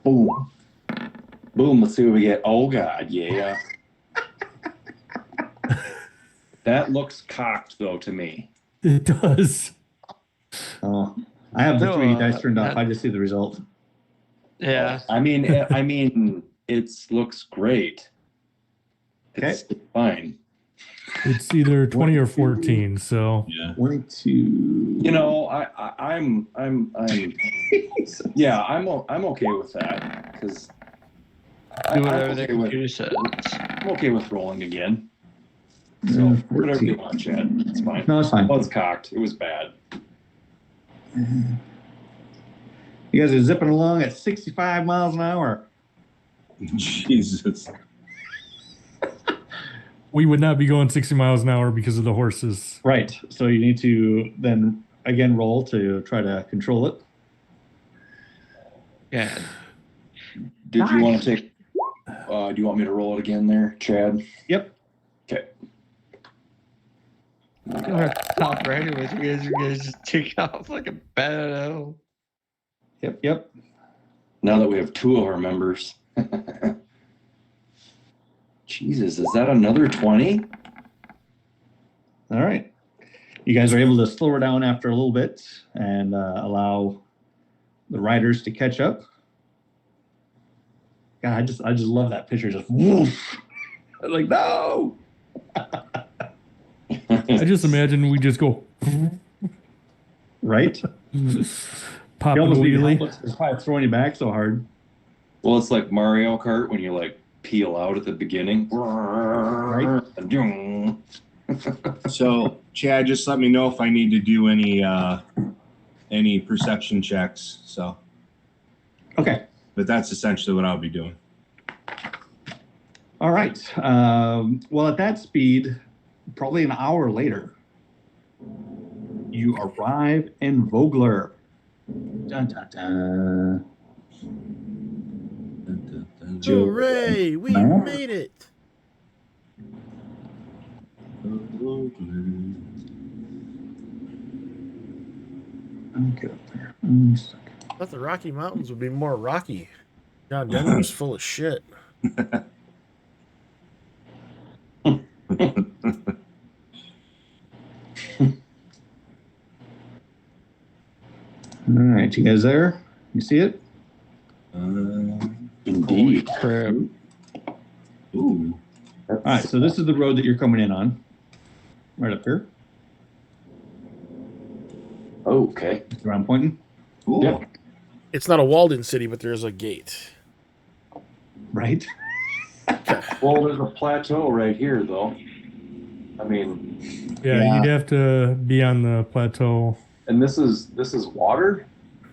Boom. Boom. Let's see what we get. Oh, God. Yeah. That looks cocked, though, to me. It does. Oh, I have the 3 dice turned off. I just see the result. Yeah. I mean, it looks great. It's fine. It's either 20 or 14, so Yeah. 22. You know, I'm yeah, I'm okay with that because Do whatever the computer says. I'm okay with rolling again. So whatever you want, Chad. It's fine. No, it's fine. Well, it's cocked. It was bad. You guys are zipping along at 65 miles an hour. Jesus. we would not be going 60 miles an hour because of the horses. Right. So you need to then again roll to try to control it. Yeah. Did you want to take? Do you want me to roll it again, there, Chad? Yep. Okay. We're top right with you guys just take off like a bat out of hell. Yep. Now that we have 2 of our members. Jesus, is that another 20? All right. You guys are able to slow her down after a little bit and allow the riders to catch up. God, I just love that picture. Just woof. I'm like, no. I just imagine we just go Right? pop You a almost need wheelie. help. It's probably throwing you back so hard. Well, it's like Mario Kart when you like peel out at the beginning. Right. So, Chad, just let me know if I need to do any perception checks. So, Okay. but that's essentially what I'll be doing. All right. Well, at that speed, probably an hour later, you arrive in Vogler. Dun, dun, dun. Hooray! We made it! Get up there. I'm stuck. I thought the Rocky Mountains would be more rocky. John Denver was full of shit. All right, you guys there? You see it? Indeed. Crap. Ooh. All right, so this is the road that you're coming in on. Right up here. Okay. That's where I'm pointing. Cool. Yep. It's not a walled-in city, but there's a gate. Right? Well, there's a plateau right here, though. I mean, Yeah, you'd have to be on the plateau. and this is water.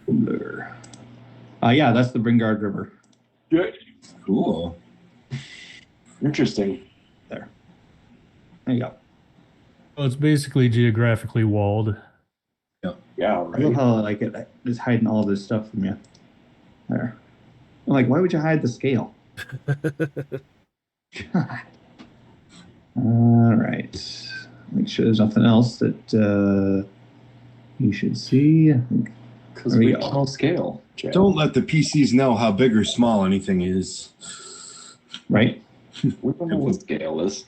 Yeah, that's the Bringard River. Good. Cool. Interesting. There you go. Well, it's basically geographically walled. Yeah, I love right. how like it is hiding all this stuff from you. There. I'm like, why would you hide the scale? God. All right. Make sure there's nothing else that you should see. Because There we we go. don't know scale. Chad. Don't let the PCs know how big or small anything is. Right? We don't know what scale is.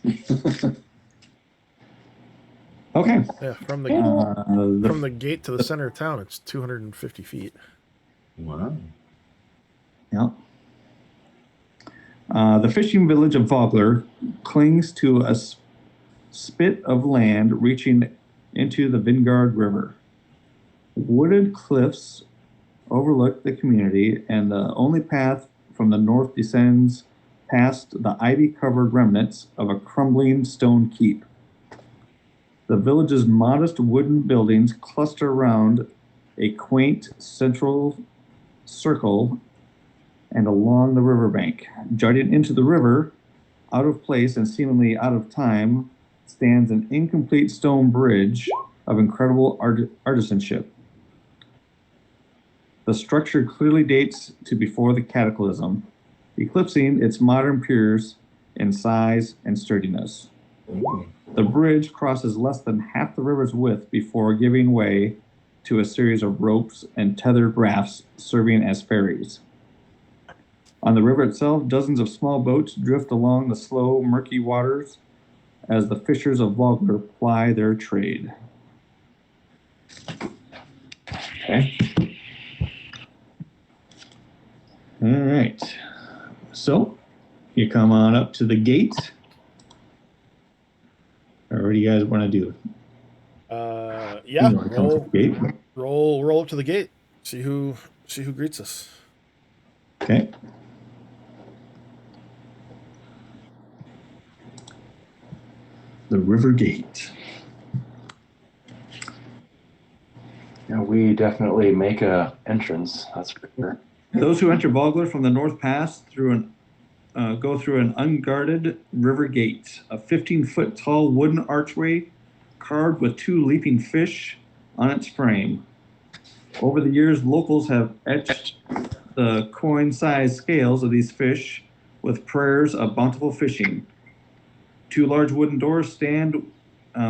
Okay. Yeah, from The the gate to the center of town, it's 250 feet. Wow. Yeah. The fishing village of Vogler clings to a spit of land reaching into the Vingard River. Wooded cliffs overlook the community, and the only path from the north descends past the ivy-covered remnants of a crumbling stone keep. The village's modest wooden buildings cluster around a quaint central circle and along the riverbank. Jutting into the river, out of place and seemingly out of time, stands an incomplete stone bridge of incredible artisanship. The structure clearly dates to before the cataclysm, eclipsing its modern peers in size and sturdiness. The bridge crosses less than half the river's width before giving way to a series of ropes and tethered rafts serving as ferries. On the river itself, dozens of small boats drift along the slow, murky waters as the fishers of Vogler ply their trade. Okay. All right. So you come on up to the gate. Or what do you guys want to do? Yeah. You wanna come to the gate? Roll up to the gate. See who greets us. Okay. The river gate. Yeah, we definitely make a entrance. That's for sure. Those who enter Vogler from the north pass go through an unguarded river gate, a 15-foot tall wooden archway carved with 2 leaping fish on its frame. Over the years, locals have etched the coin-sized scales of these fish with prayers of bountiful fishing. 2 large wooden doors stand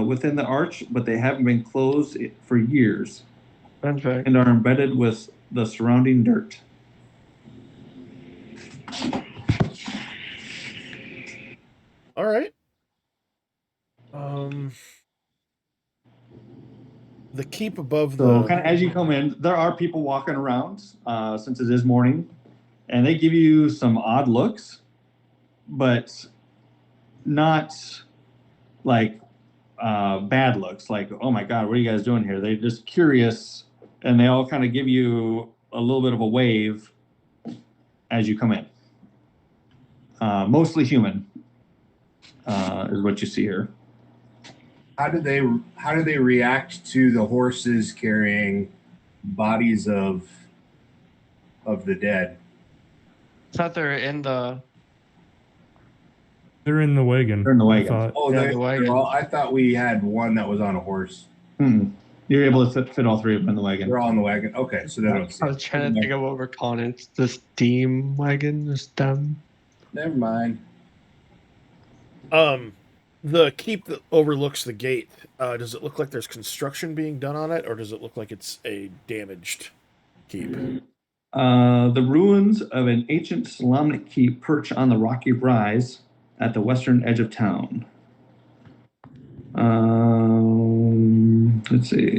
within the arch, but they haven't been closed for years Fun fact. and are embedded with the surrounding dirt. All right. The keep above So, the. kind of as you come in, there are people walking around since it is morning, and they give you some odd looks, but not like bad looks. Like, oh my God, what are you guys doing here? They're just curious, and they all kind of give you a little bit of a wave as you come in. Mostly human is what you see here. How do they react to the horses carrying bodies of the dead? I thought they're in the. They're in the wagon. They're in the I wagon. thought. Oh, Yeah, the wagon. I thought we had one that was on a horse. You're able to fit all 3 of them in the wagon. They're all in the wagon. Okay, so they don't see I was it. trying to think of what we're calling it. It's the steam wagon, the stem. Never mind. The keep that overlooks the gate. Does it look like there's construction being done on it, or does it look like it's a damaged keep? The ruins of an ancient Solomonic keep perch on the rocky rise at the western edge of town. Let's see.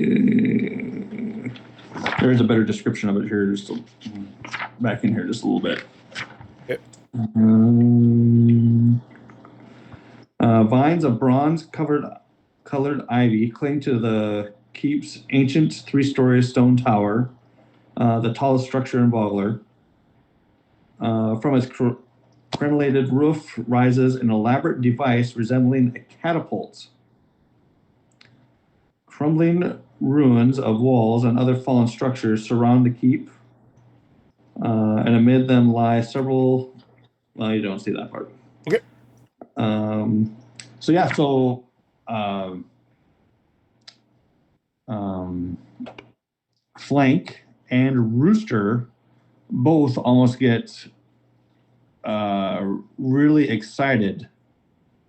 There is a better description of it here. Just back in here just a little bit. Yep. Vines of bronze-colored ivy cling to the keep's ancient 3-story stone tower, the tallest structure in Vogler. From its crenellated roof rises an elaborate device resembling a catapult. Crumbling ruins of walls and other fallen structures surround the keep, and amid them lie several. Well, you don't see that part. Okay. Flank and Rooster both almost get really excited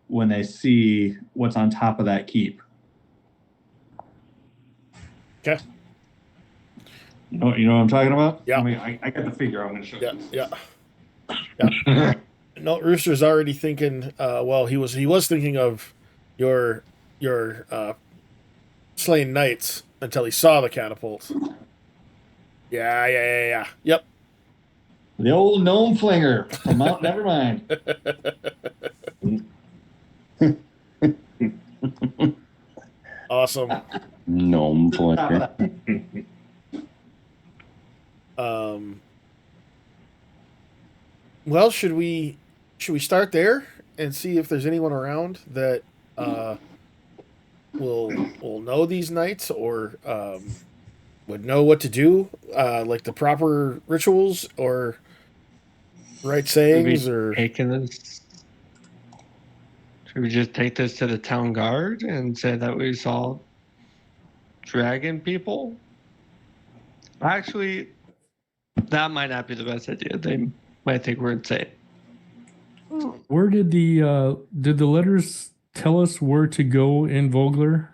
when they see what's on top of that keep. Okay. You know what I'm talking about? Yeah. I mean, I got the figure. I'm going to show you. Yeah. No, Rooster's already thinking. Well, he was thinking of your slain knights until he saw the catapult. Yeah. Yep. The old gnome flinger from Mount Nevermind. Awesome. Gnome flicker. Well, should we start there and see if there's anyone around that will know these knights or would know what to do, like the proper rituals or right sayings, or Taking this. Should we just take this to the town guard and say that we saw dragon people? Actually, that might not be the best idea. They might think we're insane. Where did the letters tell us where to go in Vogler?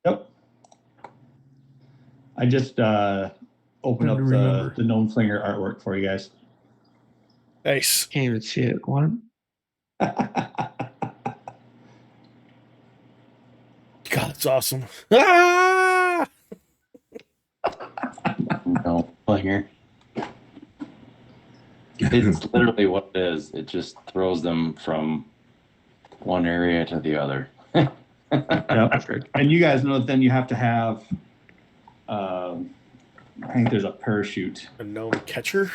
Yep. I just opened up Trying to remember. the gnome flinger artwork for you guys. Nice. Can't even see it. What? God, it's awesome. Ah! No, well, here. It's literally what it is. It just throws them from one area to the other. Yep. And you guys know that then you have to have, I think there's a parachute. A gnome catcher.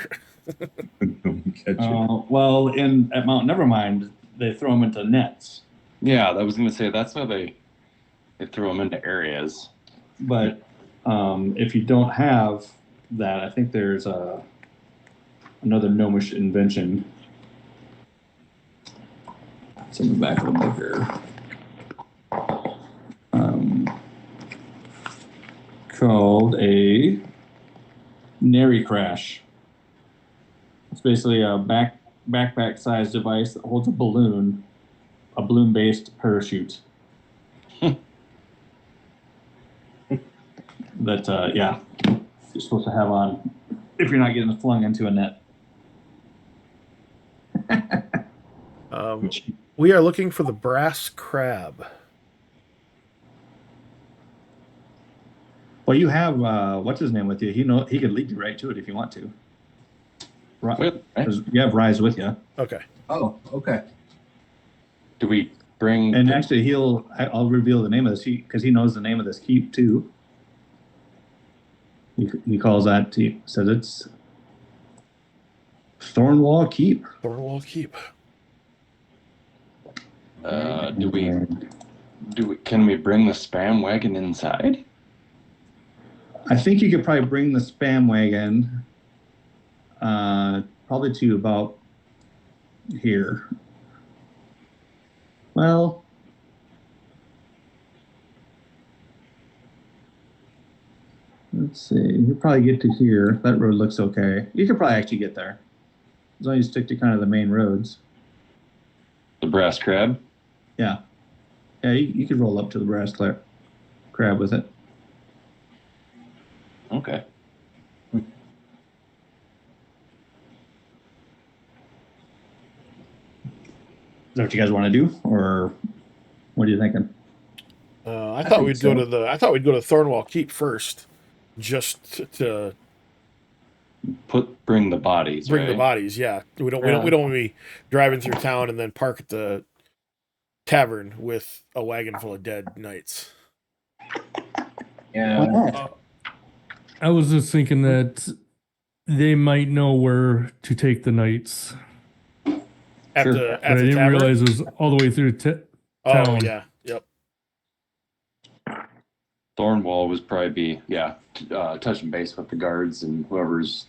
Well, at Mount Nevermind, they throw them into nets. Yeah, I was going to say that's how they throw them into areas. But if you don't have that, I think there's another gnomish invention. It's in the back of the book here. Called a Nary Crash. It's basically a backpack-sized device that holds a balloon-based parachute. That, yeah, you're supposed to have on if you're not getting flung into a net. We are looking for the brass crab. Well, you have what's his name with you? He could lead you right to it if you want to. Right. You have Rise with you, Okay. Oh, okay. Do we bring? and actually I'll reveal the name of this because he knows the name of this keep too. He calls that. He says it's Thornwall Keep. Thornwall Keep. Can we bring the spam wagon inside? I think you could probably bring the spam wagon, probably to about here. Well, let's see. You probably get to here. That road looks okay. You could probably actually get there, as long as you stick to kind of the main roads. The brass crab. Yeah, you could roll up to the brass crab with it. Okay. Is that what you guys want to do, or what are you thinking? I thought we'd go to Thornwall Keep first, just to Bring the bodies. bring right? the bodies. Yeah, we don't want to be driving through town and then park at the tavern with a wagon full of dead knights. Yeah. I was just thinking that they might know where to take the knights. At Sure. the But I didn't tavern. realize it was all the way through town. Oh yeah, yep. Thornwall was probably touching base with the guards and whoever's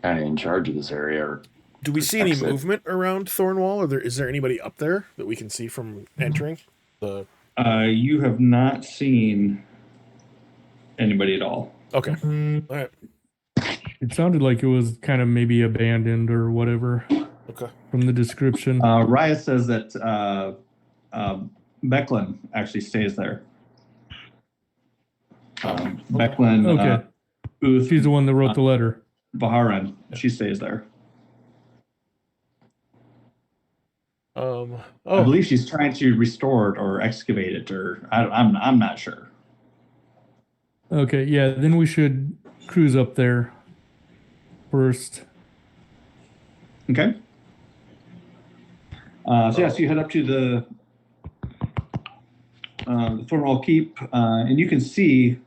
kind of in charge of this area. Or Do we see any Exit. movement around Thornwall, or is there anybody up there that we can see from entering? You have not seen anybody at all. Okay. Mm, All right. It sounded like it was kind of maybe abandoned or whatever Okay. from the description. Raya says that Becklin actually stays there. Becklin, Okay. Uth, She's the one that wrote the letter. Baharan, she stays there. I Oh, believe she's trying to restore it or excavate it, or I'm not sure. Okay, yeah, then we should cruise up there first. Okay. So you head up to the Thornwall Keep, and you can see.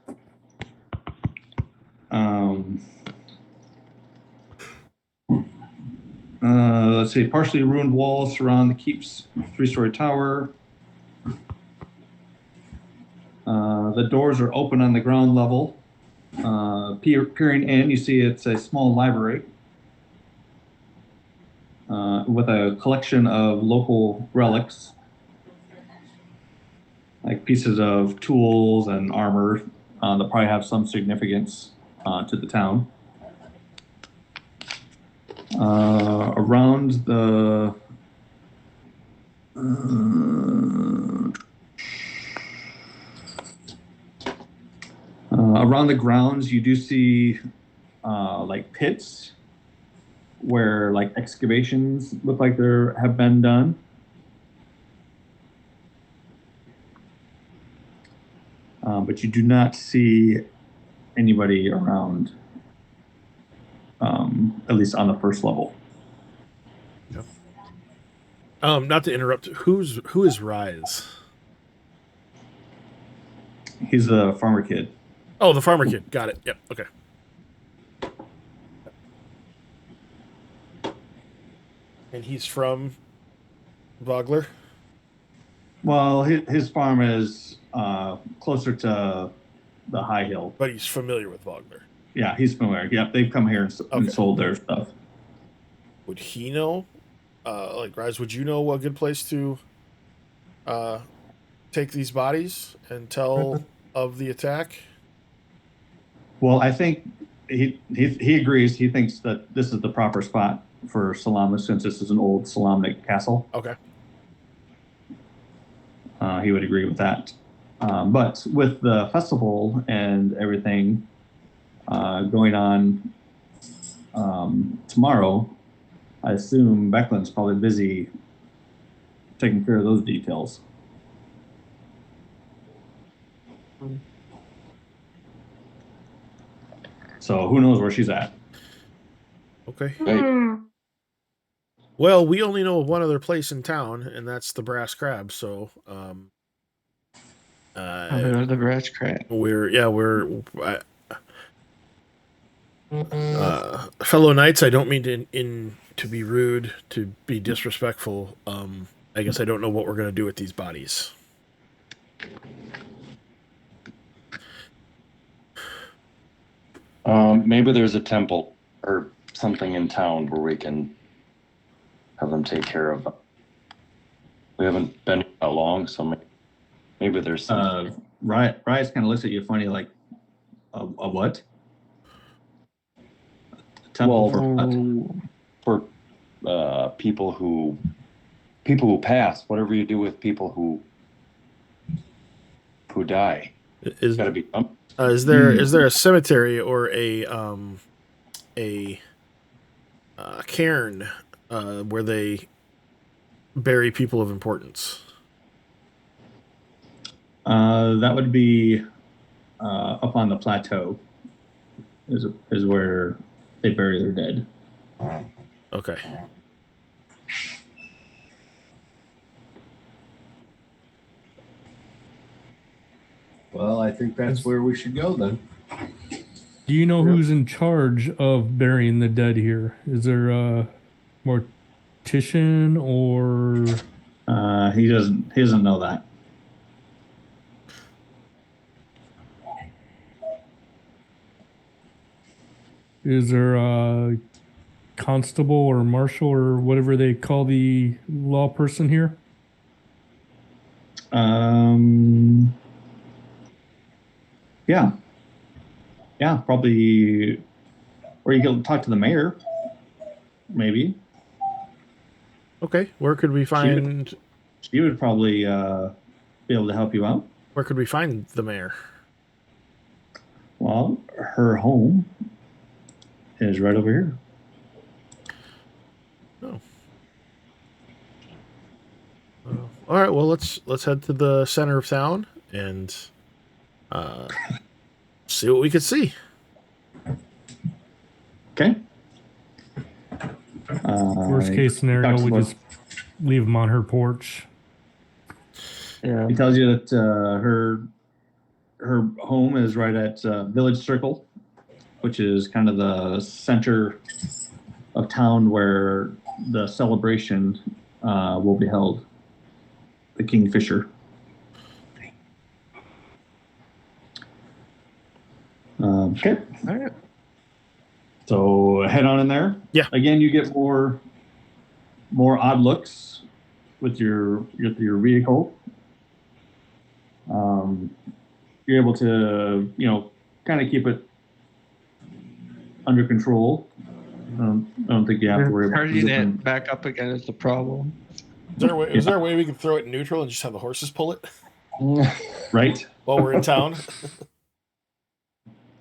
Let's see, partially ruined walls surround the keep's three-story tower. The doors are open on the ground level. Peering in, you see it's a small library with a collection of local relics, like pieces of tools and armor that probably have some significance to the town. Around the around the grounds, you do see like pits where like excavations look like there have been done. But you do not see anybody around, at least on the first level. Not to interrupt. Who is Rise? He's the farmer kid. Oh, the farmer kid. Got it. Yep. Okay. And he's from Vogler. Well, his farm is closer to the high hill. But he's familiar with Vogler. Yeah, he's familiar. Yep, they've come here and sold their stuff. Would he know? Like, Rise, would you know a good place to take these bodies and tell of the attack? Well, I think he agrees. He thinks that this is the proper spot for Salamis, since this is an old Salamnic castle. Okay. He would agree with that. But with the festival and everything going on tomorrow, I assume Beckland's probably busy taking care of those details. So who knows where she's at? Okay. Hey, Well, we only know of one other place in town, and that's the Brass Crab. So, The brass crab. we're fellow knights. I don't mean to be rude, to be disrespectful. I guess I don't know what we're gonna do with these bodies. maybe there's a temple or something in town where we can have them take care of. We haven't been that long, so maybe there's some. Riot kind of looks at you funny, like, a what? A temple for what? For people who pass. Whatever you do with people who die, Is got to be. is there a cemetery or a cairn where they bury people of importance? That would be up on the plateau. Is where they bury their dead. Okay. Well, I think that's where we should go then. Do you know who's in charge of burying the dead here? Is there a mortician or? He doesn't know that. Is there a constable or marshal or whatever they call the law person here? Yeah, probably. Or you can talk to the mayor, maybe. Okay. Where could we find? She would probably be able to help you out. Where could we find the mayor? Well, her home is right over here. Oh. All right. Well, let's head to the center of town and see what we could see. Okay. Worst case scenario, talks we about- just leave them on her porch. Yeah. He tells you that her home is right at Village Circle, which is kind of the center of town where the celebration will be held. The Kingfisher. Okay. All right. So head on in there. Yeah. Again, you get more odd looks with your vehicle. You're able to, kind of keep it under control. I don't think you have to worry about Charging zipping. it back up again is the problem. Is there a way we can throw it in neutral and just have the horses pull it Right? while we're in town?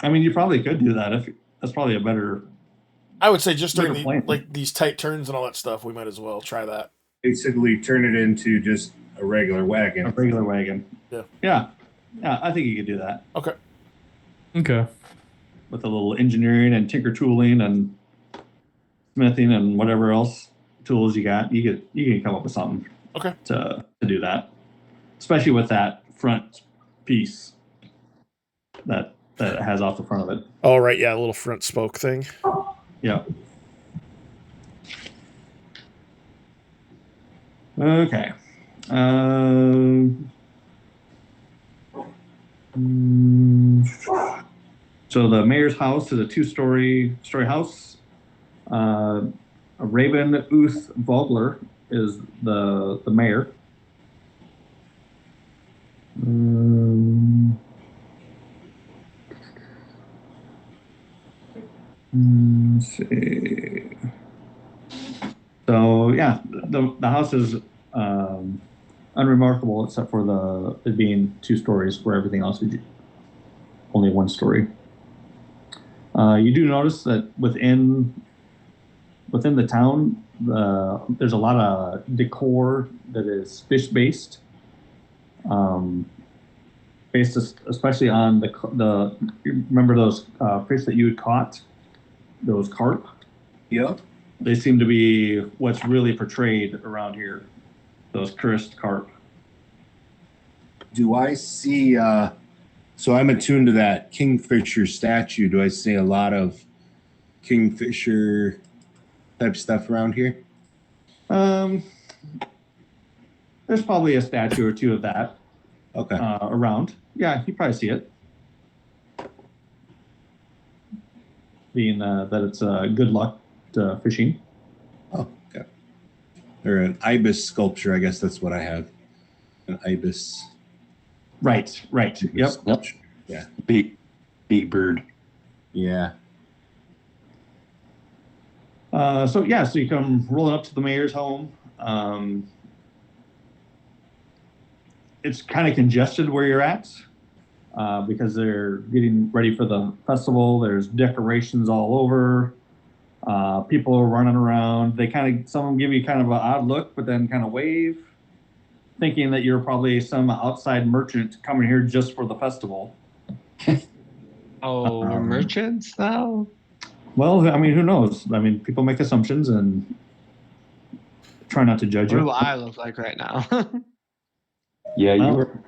I mean, you probably could do that. If that's probably a better I would say just during Never played. like these tight turns and all that stuff, we might as well try that. Basically, turn it into just a regular wagon. A regular wagon. Yeah. Yeah. Yeah, I think you could do that. Okay. Okay. With a little engineering and tinker tooling and smithing and whatever else tools you got, you can come up with something. Okay. To do that, especially with that front piece that it has off the front of it. Oh right, yeah, a little front spoke thing. Yeah. Okay. So the mayor's house is a two-story house. A Raven Uth Vogler is the mayor. Let's see. So yeah, the house is unremarkable except for it being 2 stories, where everything else is only 1 story. You do notice that within the town, there's a lot of decor that is fish based. Based especially on the remember those fish that you had caught, those carp. Yep. They seem to be what's really portrayed around here. Those cursed carp. Do I see? So I'm attuned to that kingfisher statue. Do I see a lot of kingfisher type stuff around here? There's probably a statue or 2 of that. Okay. Around. Yeah, you probably see it. Being that it's good luck fishing. Oh, okay. Or an ibis sculpture. I guess that's what I have. An ibis. Right. Yep. Sculpture. Yeah. Big bird. Yeah. So you come rolling up to the mayor's home. It's kind of congested where you're at because they're getting ready for the festival. There's decorations all over. People are running around. Some of them give you kind of an odd look, but then kind of wave, thinking that you're probably some outside merchant coming here just for the festival. Oh, we're merchants now? Well, I mean, who knows? I mean, people make assumptions and try not to judge What you. do I look like right now? Yeah, you Well, were.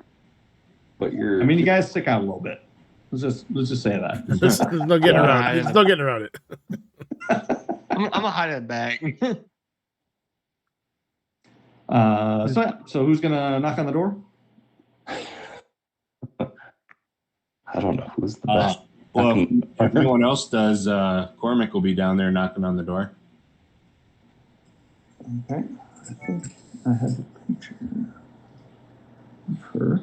But you're. I mean, you guys stick out a little bit. Let's just say that. There's no getting around it. There's no getting around it. I'm gonna hide it back. So who's gonna knock on the door? I don't know who's the best. Well, if no one else does, Cormac will be down there knocking on the door. Okay. I think I have a picture of her.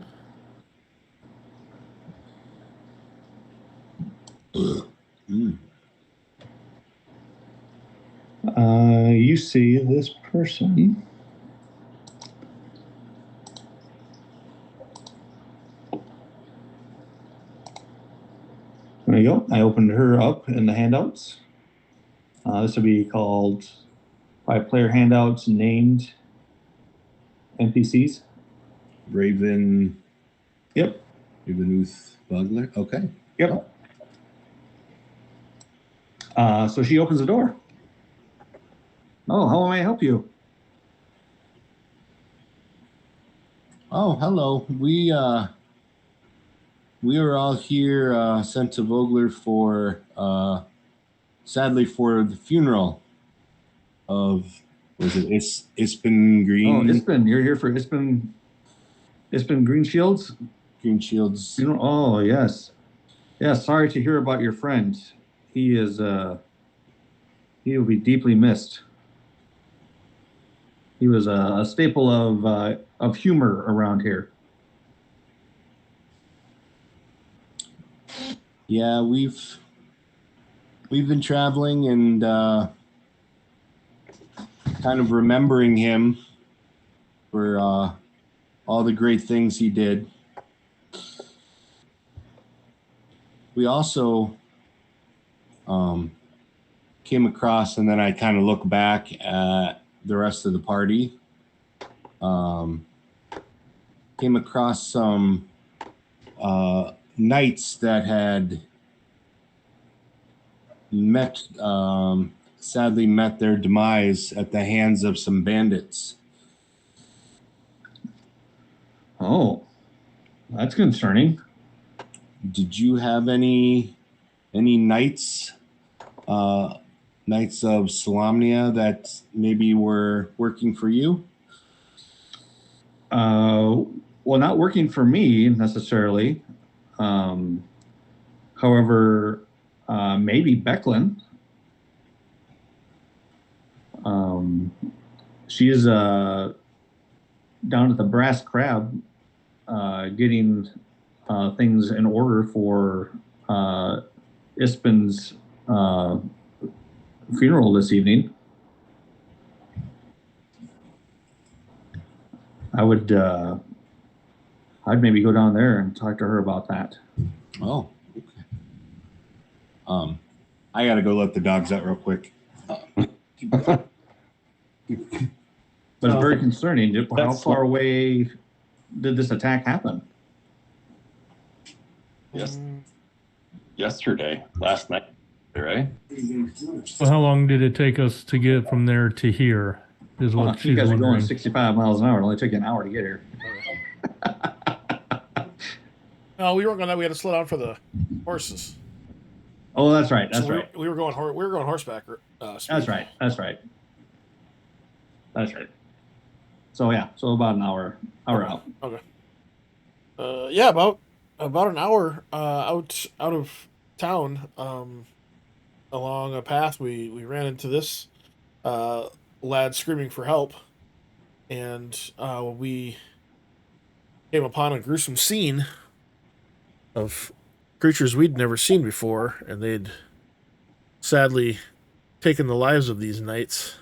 You see this person. There you go. I opened her up in the handouts. This will be called 5-player handouts named NPCs. Raven. Yep. Ravenuth Bugler. Okay. Yep. So she opens the door. Oh, how may I help you? Oh, hello. We are all here sent to Vogler for sadly for the funeral of Ispen Green. Oh, Ispen, you're here for Ispen Greenshields? Greenshields. Oh, yes. Yeah, sorry to hear about your friend. He will be deeply missed. He was a staple of humor around here. Yeah, we've been traveling and kind of remembering him for all the great things he did. We also came across, and then I kind of look back at the rest of the party. Came across some knights that had sadly met their demise at the hands of some bandits. Oh, that's concerning. Did you have any knights, knights of Solamnia that maybe were working for you? Well, not working for me necessarily. However, maybe Becklin. She is down at the Brass Crab, getting things in order for Ispin's funeral this evening. I'd maybe go down there and talk to her about that. Oh, okay. I gotta go let the dogs out real quick. But it's very concerning. How That's- far away did this attack happen? Yes. Yesterday, last night, right? So how long did it take us to get from there to here? Is what Well, you she's guys are going wondering. 65 miles an hour. It only took you an hour to get here. No, we weren't going that. We had to slow down for the horses. Oh, that's right. That's So right. We were going horseback. Speed. That's right. That's right. That's right. So yeah, so about an hour out. Okay. Yeah, about an hour out of town. Along a path, we ran into this lad screaming for help, and we came upon a gruesome scene of creatures we'd never seen before, and they'd sadly taken the lives of these knights.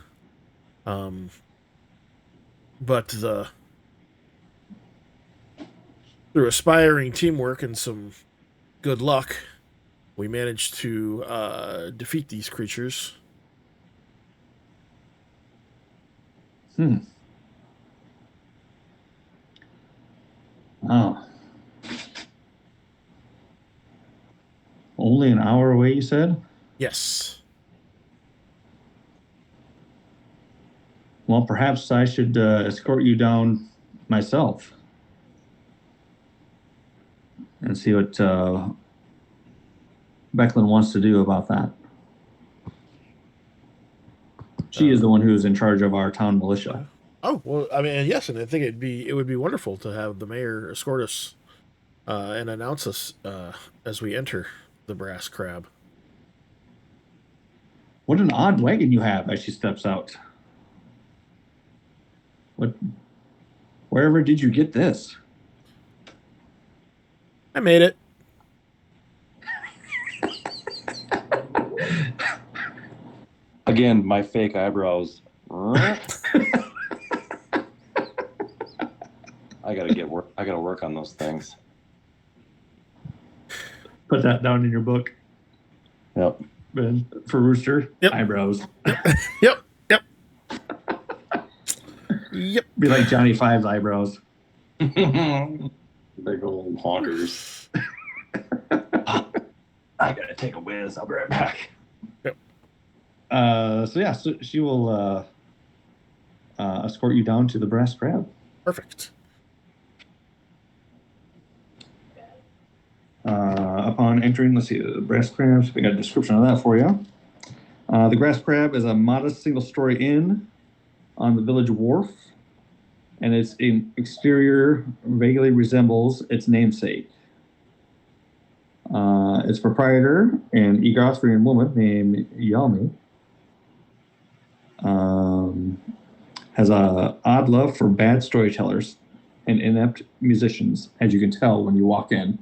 But through aspiring teamwork and some good luck, we managed to defeat these creatures. Oh. Only an hour away, you said? Yes. Well, perhaps I should escort you down myself and see what Becklin wants to do about that. She is the one who is in charge of our town militia. Oh well, I mean, yes, and I think it would be wonderful to have the mayor escort us and announce us as we enter the Brass Crab. What an odd wagon you have as she steps out. Wherever did you get this? I made it. Again, my fake eyebrows. I gotta work on those things. Put that down in your book, Yep. Ben, for Rooster. Yep. Eyebrows. Yep. Yep. Be like Johnny Five's eyebrows. Big old honkers. I gotta take a whiz. I'll be right back. So she will escort you down to the Brass Crab. Perfect. Upon entering, let's see, the Brass Crab. We got a description of that for you. The Brass Crab is a modest single-story inn on the village wharf, and its exterior vaguely resembles its namesake. Its proprietor, an Egothrian woman named Yalmi, has a odd love for bad storytellers and inept musicians, as you can tell when you walk in.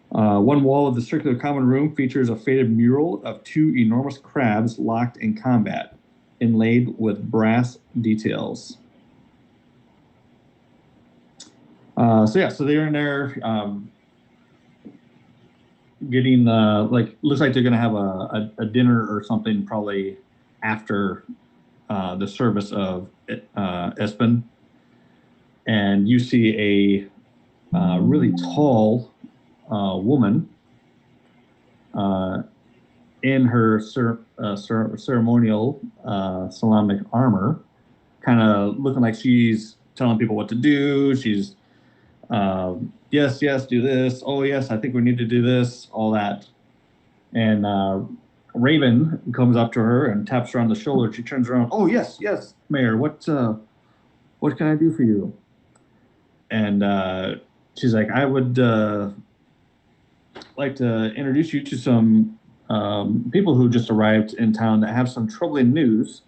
One wall of the circular common room features a faded mural of two enormous crabs locked in combat, inlaid with brass details. So they're in there. getting like looks like they're gonna have a dinner or something probably after the service of Espen, and you see a really tall woman in her ceremonial Islamic armor, kind of looking like she's telling people what to do. She's yes, yes, do this. Oh, yes, I think we need to do this. All that. And Raven comes up to her and taps her on the shoulder. She turns around. Oh, yes, yes, Mayor. What can I do for you? And she's like, I would like to introduce you to some people who just arrived in town that have some troubling news.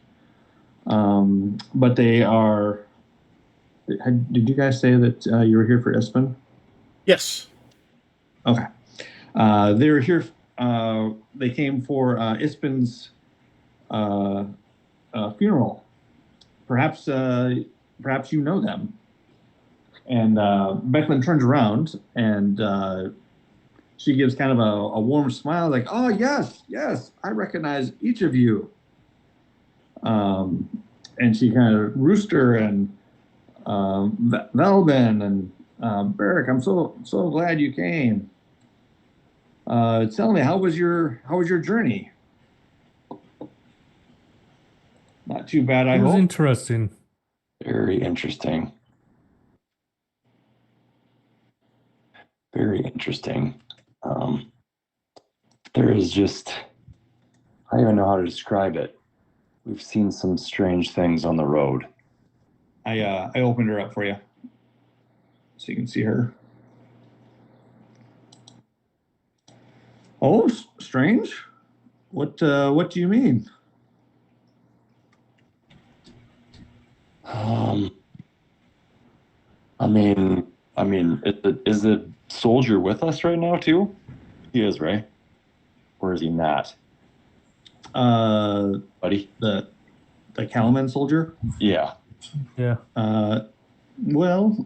But they are. Did you guys say that you were here for Espen? Yes. Okay. They were here. They came for Ispen's funeral. Perhaps you know them. And Becklin turns around and she gives kind of a warm smile, like, "Oh yes, yes, I recognize each of you." And she kind of Rooster and Velvin and Barrick, I'm so glad you came. Tell me, how was your journey? Not too bad, I It was hope. interesting. Very interesting. Very interesting. There is just, I don't even know how to describe it. We've seen some strange things on the road. I opened her up for you, so you can see her. Oh, strange. What do you mean? I mean, is the soldier with us right now too? He is, right? Or is he not? Buddy? The Kalaman soldier? Yeah. Yeah. Well,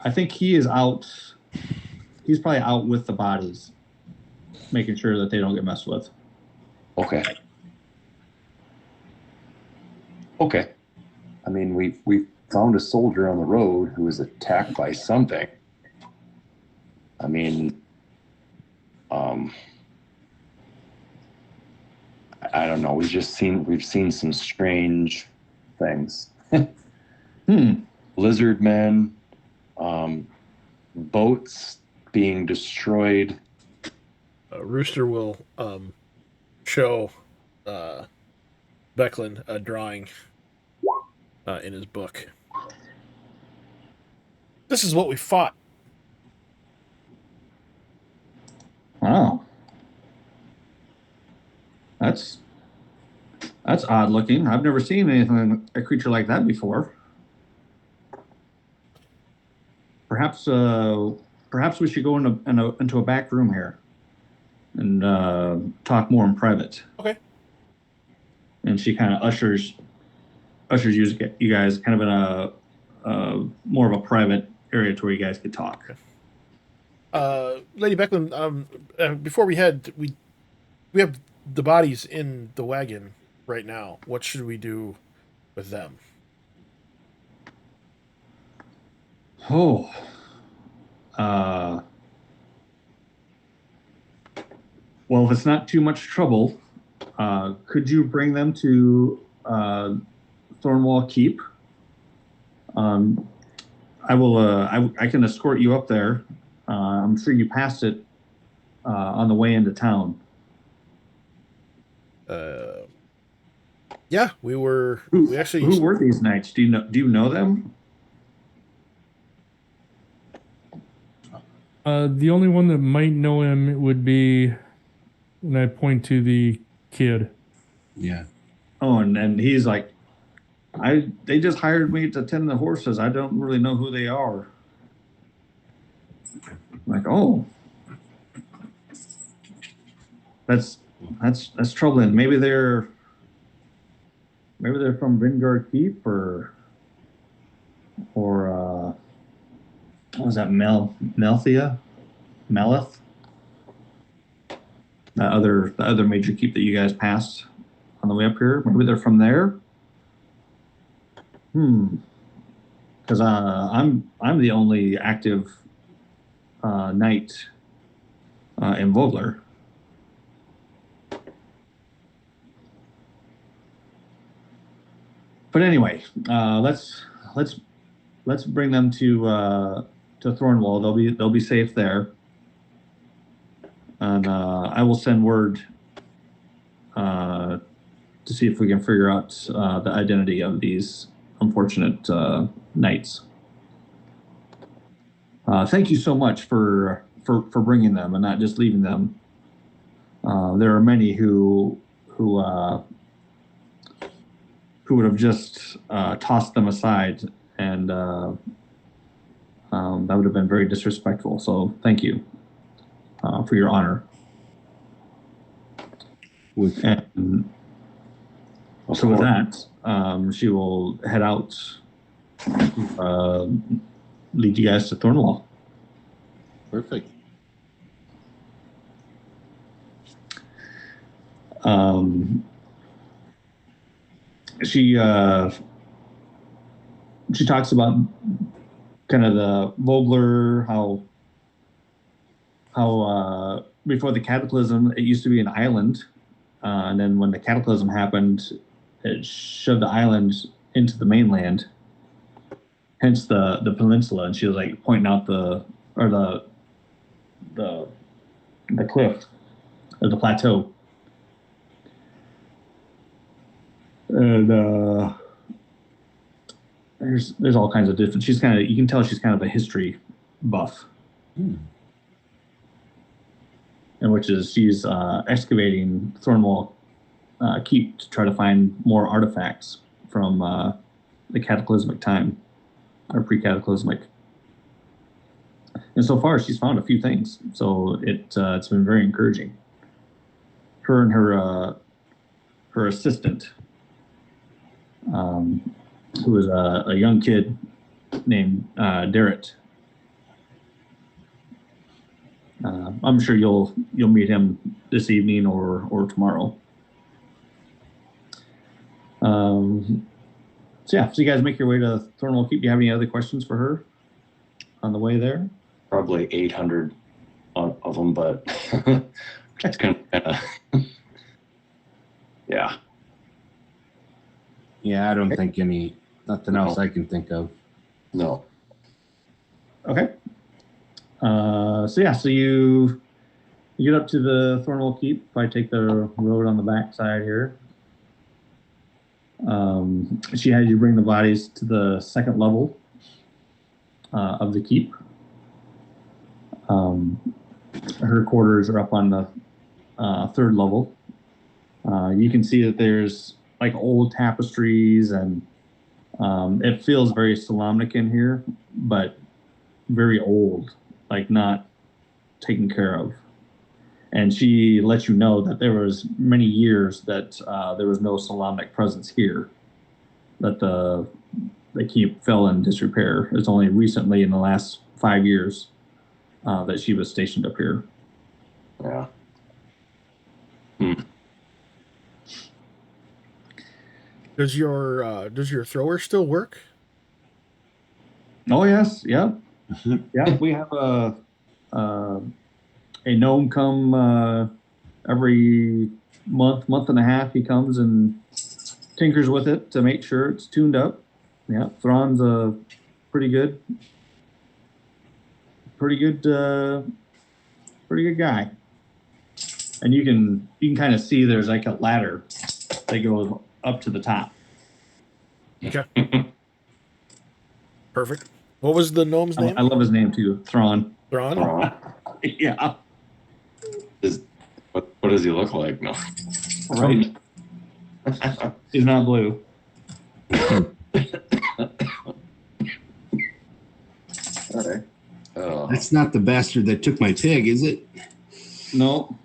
I think he is out. He's probably out with the bodies, making sure that they don't get messed with. Okay. Okay. I mean, we found a soldier on the road who was attacked by something. I mean, I don't know. We've seen some strange things. Lizard men, boats being destroyed. Rooster will show Becklin a drawing in his book. This is what we fought. Wow. That's odd looking. I've never seen a creature like that before. Perhaps we should go into a back room here and talk more in private. Okay. And she kind of ushers you guys kind of in a more of a private area to where you guys could talk. Lady Becklin, before we head, we have the bodies in the wagon right now. What should we do with them? Oh. Well, if it's not too much trouble, could you bring them to Thornwall Keep? I will. I can escort you up there. I'm sure you passed it on the way into town. Yeah, we actually. Who were these knights? Do you know them? The only one that might know him would be, and I point to the kid. Yeah. Oh, and he's like, they just hired me to tend the horses. I don't really know who they are. I'm like, oh, that's troubling. Maybe they're from Vingard Keep or what was that, Melith? the other major keep that you guys passed on the way up here. Maybe they're from there. Because I'm the only active knight in Vogler. But anyway, let's bring them to Thornwall. They'll be safe there, and I will send word to see if we can figure out the identity of these unfortunate knights. Thank you so much for bringing them and not just leaving them. There are many who would have just tossed them aside, and that would have been very disrespectful. So thank you for your honor. And so with that, she will head out, lead you guys to Thornwall. Perfect. She talks about kind of the Vogler, how before the cataclysm it used to be an island, and then when the cataclysm happened, it shoved the island into the mainland, hence the peninsula. And she was like pointing out the cliff or the plateau. And there's all kinds of different. You can tell she's kind of a history buff, and which is she's excavating Thornwall Keep to try to find more artifacts from the cataclysmic time or pre-cataclysmic. And so far, she's found a few things. So it's been very encouraging. Her and her assistant, who is a young kid named Darrett. I'm sure you'll meet him this evening or tomorrow. So you guys make your way to Thornwall Keep. Do you have any other questions for her on the way there? Probably 800 of them, but it's kind of yeah. Yeah, I don't think nothing else I can think of. No. Okay. So you get up to the Thornwall Keep. If I take the road on the back side here. She had you bring the bodies to the second level of the keep. Her quarters are up on the third level. You can see that there's like old tapestries, and it feels very Solomonic in here, but very old, like not taken care of. And she let you know that there was many years that there was no Solomonic presence here, that the keep fell in disrepair. It's only recently, in the last 5 years, that she was stationed up here. Yeah. Does your thrower still work? Oh yes, yeah, yeah. We have a gnome come every month and a half. He comes and tinkers with it to make sure it's tuned up. Yeah, Thrawn's a pretty good guy. And you can kind of see there's like a ladder that goes up to the top. Okay. Perfect. What was the gnome's name? I love his name too, Thrawn. Thrawn? Yeah. What does he look like? No. Right. He's not blue. All right. Oh. That's not the bastard that took my pig, is it? No.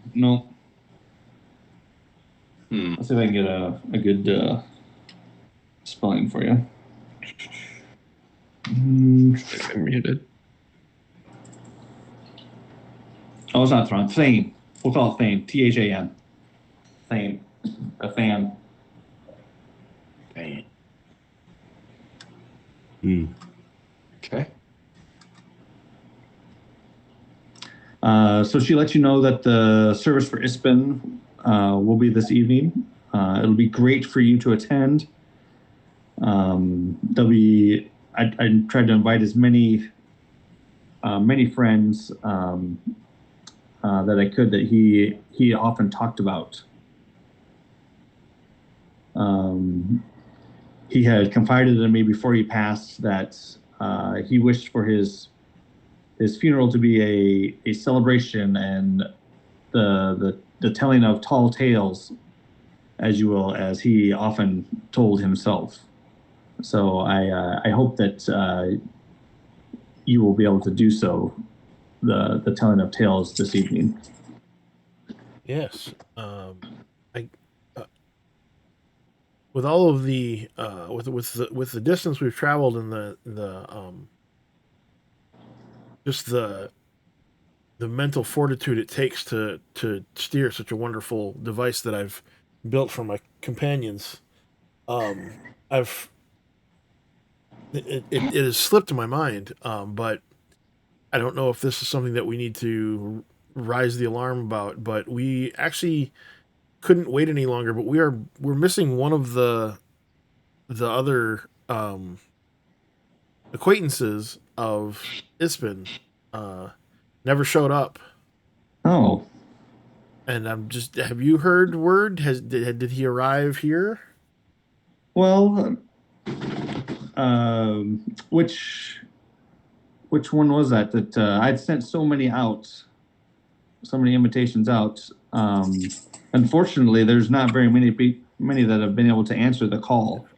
Let's see if I can get a good spelling for you. I'm muted. Oh, it's not Thrawn. Thane. We'll call it Thane. Than. Thane. A fan. Dang. Okay. So she lets you know that the service for Ispin will be this evening. It'll be great for you to attend. There'll be. I tried to invite as many friends that I could that he often talked about. He had confided in me before he passed that he wished for his funeral to be a celebration and the telling of tall tales, as you will, as he often told himself. So I hope that you will be able to do so, the telling of tales this evening. Yes. I with all of the with the distance we've traveled and the just the mental fortitude it takes to steer such a wonderful device that I've built for my companions. I've it has slipped my mind, but I don't know if this is something that we need to rise the alarm about. But we actually couldn't wait any longer. But we're missing one of the other acquaintances of Ispin. Never showed up. Oh, And I'm just, have you heard word? Did he arrive here? well, which one was that I'd sent so many invitations out. Unfortunately, there's not very many that have been able to answer the call.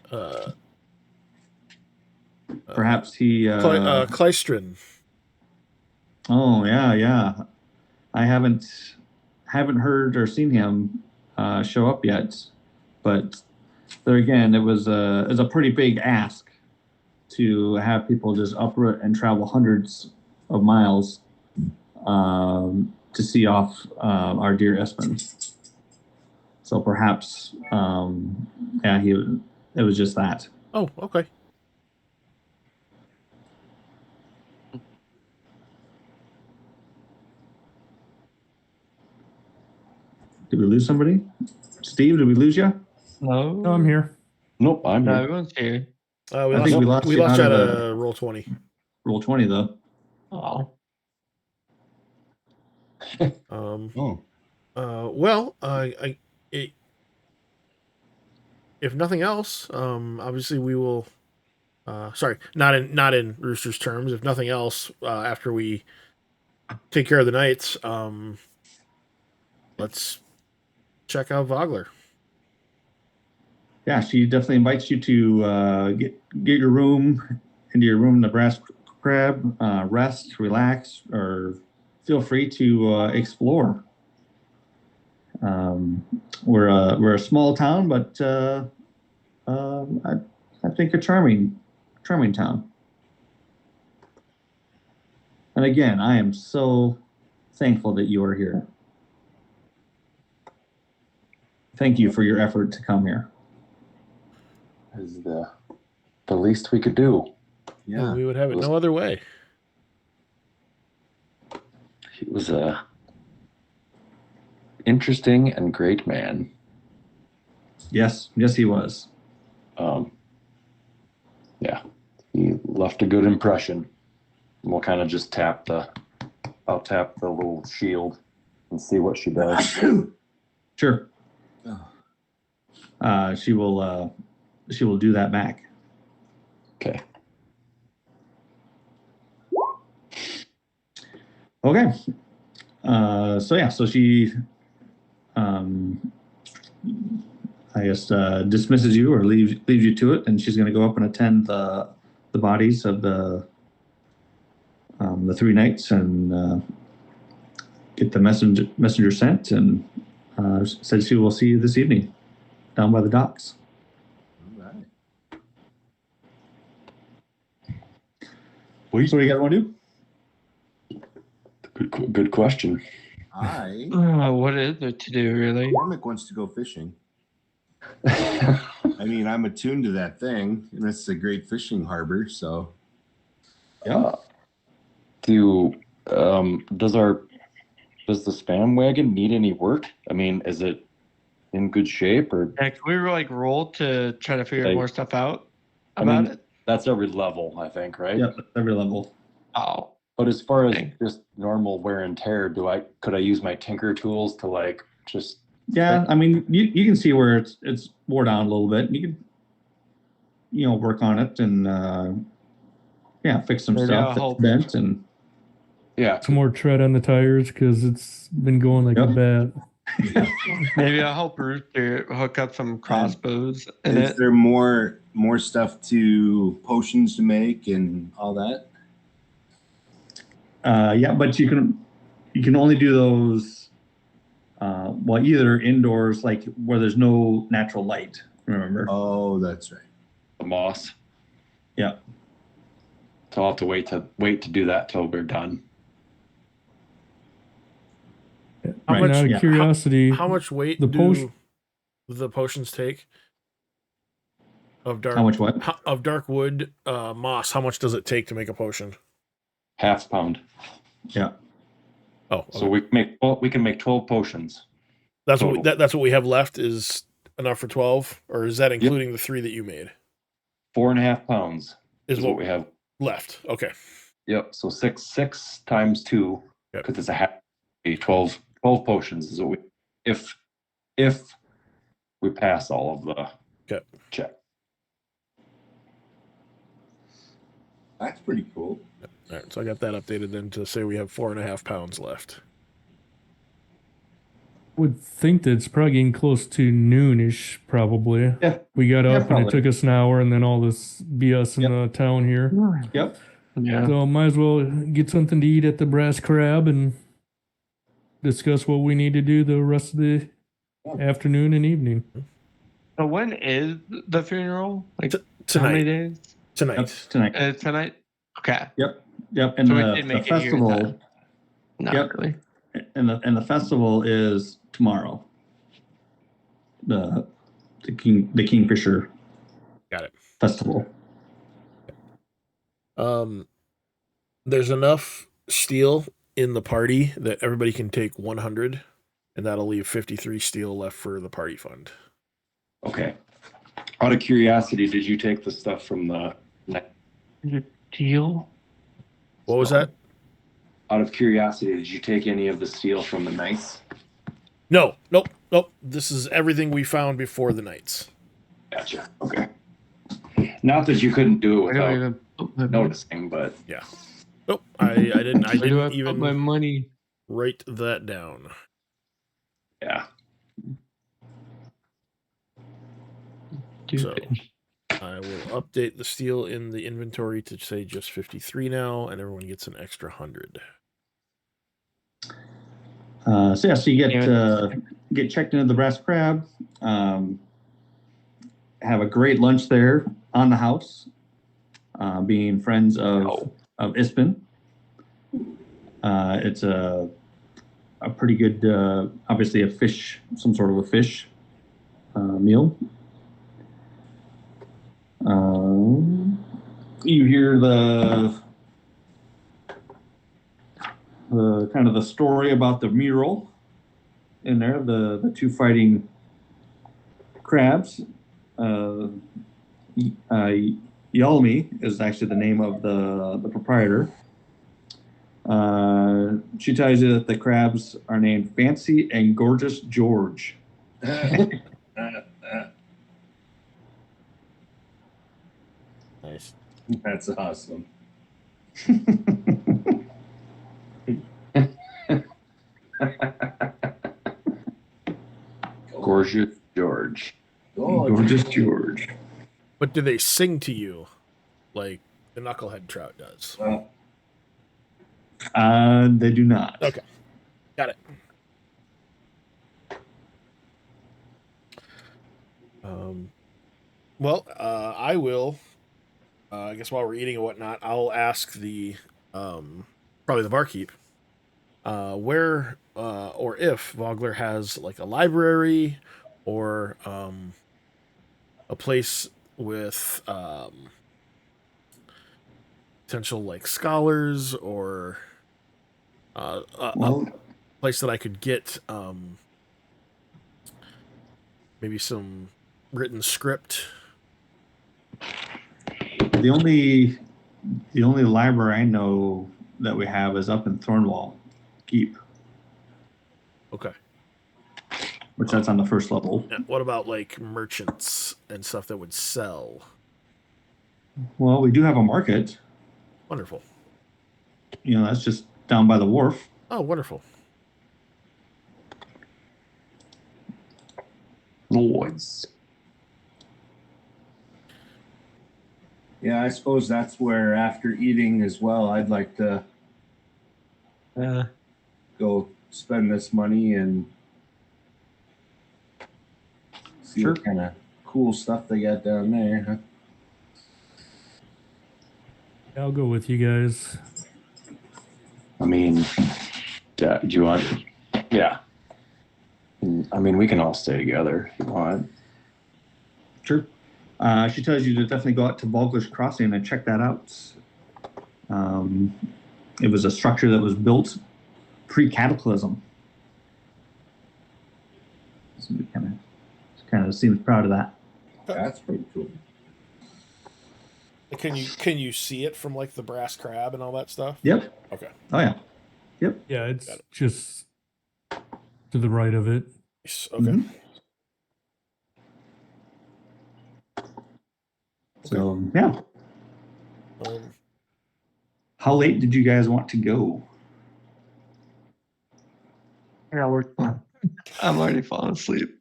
Perhaps he. Kleistrin. Oh yeah. I haven't heard or seen him show up yet, but there again, it was a pretty big ask to have people just uproot and travel hundreds of miles to see off our dear Espen. So perhaps, it was just that. Oh, okay. Did we lose somebody? Steve, did we lose you? No, No, I'm here. Nope, I'm no, here. everyone's here. I think we lost we you lost out you of at the roll 20. roll 20 though. Oh, Oh, Well, if nothing else, obviously we will. Sorry, not in Rooster's terms. If nothing else, after we take care of the knights, let's check out Vogler. Yeah, she definitely invites you to get your room into your room, Nebraska Crab, rest, relax, or feel free to explore. We're a small town, but I think a charming town. And again, I am so thankful that you are here. Thank you for your effort to come here. Is the least we could do. yeah. We would have it no other way. He was a interesting and great man. Yes, he was. Yeah, he left a good impression. We'll kind of just I'll tap the little shield and see what she does. Sure. She will do that back. Okay. Okay. So she, I guess, dismisses you or leaves you to it, and she's going to go up and attend the bodies of the 3 knights and get the messenger sent, and said she will see you this evening down by the docks. All right. So what do you guys want to do? Good question. What is it to do, really? Cormac wants to go fishing. I mean, I'm attuned to that thing, and it's a great fishing harbor. So, Yeah. Does the spam wagon need any work? I mean, is it in good shape or? Yeah, can we like roll to try to figure Like, more stuff out I about mean, it? that's every level, I think, right? Yep, every level. Oh, But as far as Okay. just normal wear and tear, could I use my tinker tools to like just? Yeah, I mean, you can see where it's wore down a little bit. You can, work on it and fix some Maybe stuff I'll that's help. bent and Yeah. Some more tread on the tires because it's been going like a Yep. bat. Maybe I'll help Rooster hook up some crossbows in is it. there more stuff to potions to make and all that? yeah, but you can only do those either indoors, like where there's no natural light. Remember? Oh, that's right. The moss. Yeah. So I'll have to wait to do that till we're done. How Right. much? And out of yeah. curiosity, How much weight the do the potions take? Of dark. How much what? Of dark wood moss? How much does it take to make a potion? Half pound. Yeah. Oh, So okay. we can make 12 potions. That's what total. that's what we have left is enough for 12, or is that including the 3 that you made? 4.5 pounds Is is what what we have. left? Okay. Yep. So six times 2, Yep. because it's a half. 12 potions is what we if we pass all of the Okay. check. That's pretty cool. All right, so I got that updated then to say we have 4.5 pounds left. would think that it's probably getting close to noonish, probably. Yeah. We got Yeah, up and it probably. took us an hour and then all this BS in the town here. Yep. Yeah. So might as well get something to eat at the Brass Crab and discuss what we need to do the rest of the afternoon and evening. So when is the funeral? Like Tonight. how many days? Tonight. That's tonight. Tonight. Okay. Yep. And So we the did make it here in festival. time. Not Yep. really. And the festival is tomorrow. The Kingfisher Got it. Festival. There's enough steel in the party that everybody can take 100, and that'll leave 53 steel left for the party fund. Okay. Out of curiosity, did you take the stuff from the Deal. What was that? Out of curiosity, did you take any of the steel from the knights? No, nope. This is everything we found before the Knights. Gotcha. Okay. Not that you couldn't do it I don't without even put my noticing, but Yeah. Nope. I didn't. I Where do I didn't put my even money? write that down. yeah. Stupid. I will update the steel in the inventory to say just 53 now, and everyone gets an extra 100. So you get checked into the Brass Crab. Have a great lunch there on the house, being friends of Ispin. It's a pretty good, obviously a fish, some sort of a fish meal. You hear the kind of the story about the mural in there, the two fighting crabs. Yalmi is actually the name of the proprietor. She tells you that the crabs are named Fancy and Gorgeous George. Nice. That's awesome. Gorgeous George. Gorgeous George. But do they sing to you like the knucklehead trout does? They do not. Okay. Got it. I will. I guess while we're eating and whatnot, I'll ask the probably the barkeep. Where or if Vogler has like a library or a place with potential like scholars or a Well, place that I could get maybe some written script. the only library I know that we have is up in Thornwall Keep, Okay. which that's on the first level. Yeah, what about like merchants and stuff that would sell? Well, we do have a market. Wonderful. That's just down by the wharf. Oh, wonderful. Noise. Yeah, I suppose that's where after eating as well, I'd like to go spend this money and see Sure. what kind of cool stuff they got down there. Huh? I'll go with you guys. I mean, do you want? Yeah. I mean, we can all stay together if you want. Sure. She tells you to definitely go out to Vogler's Crossing and check that out. It was a structure that was built pre-cataclysm. So he kind of seems proud of that. That's pretty cool. Can you see it from like the brass crab and all that stuff? Yep. Okay. Oh yeah. Yep. Yeah, it's Got it. just to the right of it. Okay. Mhm. So yeah. How late did you guys want to go? Yeah, I'm already falling asleep.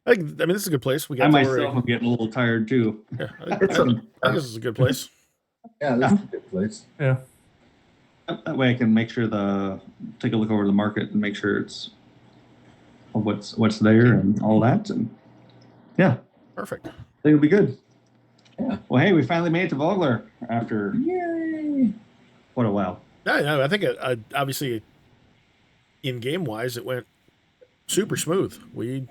I mean, this is a good place. We got I to myself am getting a little tired too. Yeah, I think this is a good place. Yeah, this is a good place. Yeah. That way I can make sure take a look over the market and make sure it's what's there and all that, and yeah, Perfect. I think it'll be good. Yeah. Well, hey, we finally made it to Vogler after what a while. Yeah, I think obviously in game wise it went super smooth. We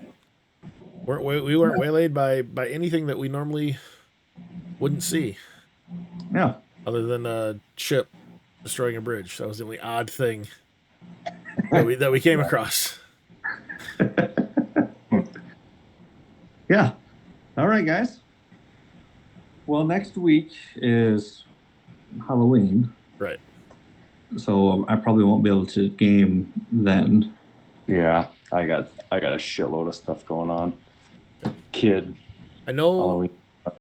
weren't waylaid by anything that we normally wouldn't see, Yeah. other than a ship destroying a bridge. That was the only odd thing that we came across. Yeah. All right, guys. Well, next week is Halloween, Right. so I probably won't be able to game then. Yeah, I got a shitload of stuff going on. Kid I know Halloween